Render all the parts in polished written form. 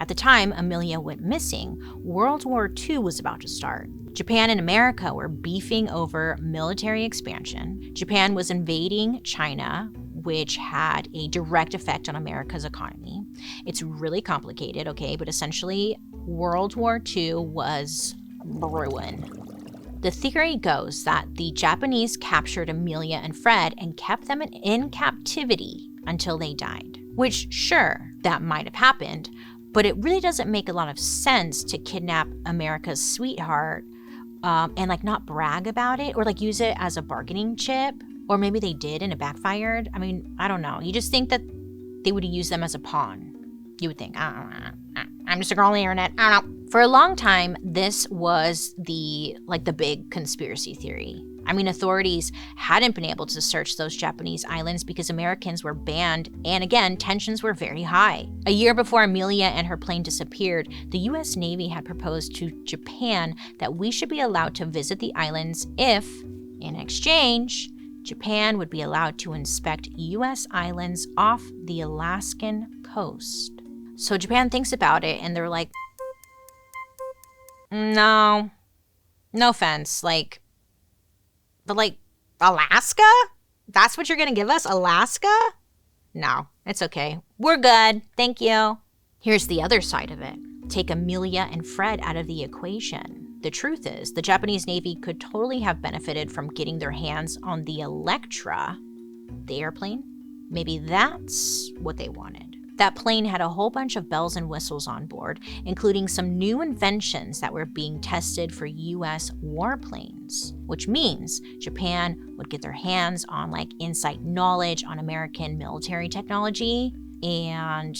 At the time Amelia went missing, World War II was about to start. Japan and America were beefing over military expansion. Japan was invading China, which had a direct effect on America's economy. It's really complicated, okay, but essentially World War II was brewing. The theory goes that the Japanese captured Amelia and Fred and kept them in captivity until they died. Which, sure, that might have happened, but it really doesn't make a lot of sense to kidnap America's sweetheart and not brag about it or use it as a bargaining chip. Or maybe they did and it backfired. I mean, I don't know. You just think that they would use them as a pawn. You would think, I'm just a girl on the internet. I don't know. For a long time, this was the big conspiracy theory. I mean, authorities hadn't been able to search those Japanese islands because Americans were banned, and again, tensions were very high. A year before Amelia and her plane disappeared, the U.S. Navy had proposed to Japan that we should be allowed to visit the islands if, in exchange, Japan would be allowed to inspect U.S. islands off the Alaskan coast. So Japan thinks about it, and they're like, no offense, but Alaska? That's what you're gonna give us, Alaska? No, it's okay. We're good, thank you. Here's the other side of it. Take Amelia and Fred out of the equation. The truth is, the Japanese Navy could totally have benefited from getting their hands on the Electra, the airplane. Maybe that's what they wanted. That plane had a whole bunch of bells and whistles on board, including some new inventions that were being tested for U.S. warplanes, which means Japan would get their hands on inside knowledge on American military technology, and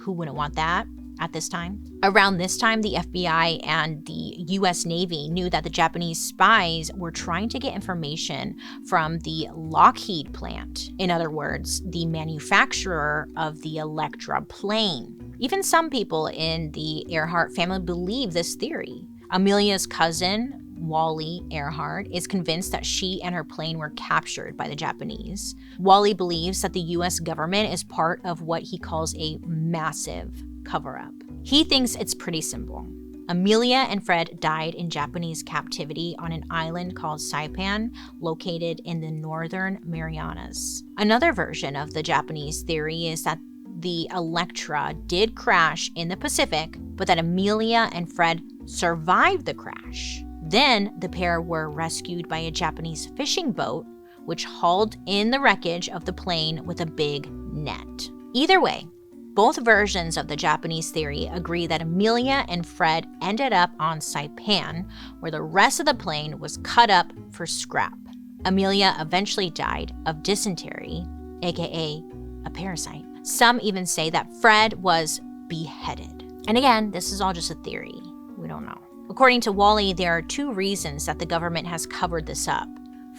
who wouldn't want that at this time? Around this time, the FBI and the U.S. Navy knew that the Japanese spies were trying to get information from the Lockheed plant. In other words, the manufacturer of the Electra plane. Even some people in the Earhart family believe this theory. Amelia's cousin, Wally Earhart, is convinced that she and her plane were captured by the Japanese. Wally believes that the U.S. government is part of what he calls a massive cover-up. He thinks it's pretty simple. Amelia and Fred died in Japanese captivity on an island called Saipan, located in the northern Marianas. Another version of the Japanese theory is that the Electra did crash in the Pacific, but that Amelia and Fred survived the crash. Then the pair were rescued by a Japanese fishing boat, which hauled in the wreckage of the plane with a big net. Either way, both versions of the Japanese theory agree that Amelia and Fred ended up on Saipan, where the rest of the plane was cut up for scrap. Amelia eventually died of dysentery, aka a parasite. Some even say that Fred was beheaded. And again, this is all just a theory. We don't know. According to Wally, there are two reasons that the government has covered this up.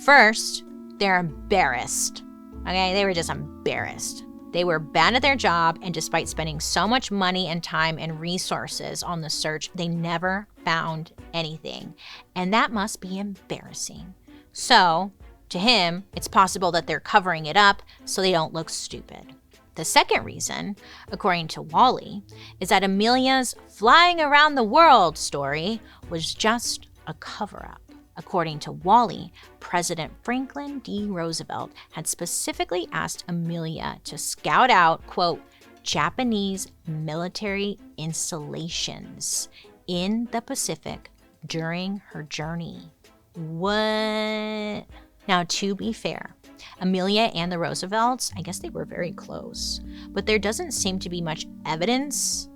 First, they're embarrassed. Okay, they were just embarrassed. They were bad at their job, and despite spending so much money and time and resources on the search, they never found anything. And that must be embarrassing. So, to him, it's possible that they're covering it up so they don't look stupid. The second reason, according to Wally, is that Amelia's flying around the world story was just a cover-up. According to Wally, President Franklin D. Roosevelt had specifically asked Amelia to scout out, quote, Japanese military installations in the Pacific during her journey. What? Now, to be fair, Amelia and the Roosevelts, I guess they were very close, but there doesn't seem to be much evidence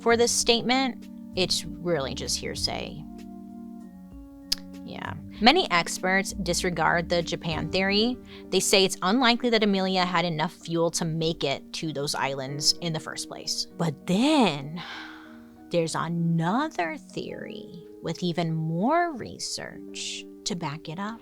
for this statement. It's really just hearsay. Yeah. Many experts disregard the Japan theory. They say it's unlikely that Amelia had enough fuel to make it to those islands in the first place. But then there's another theory with even more research to back it up.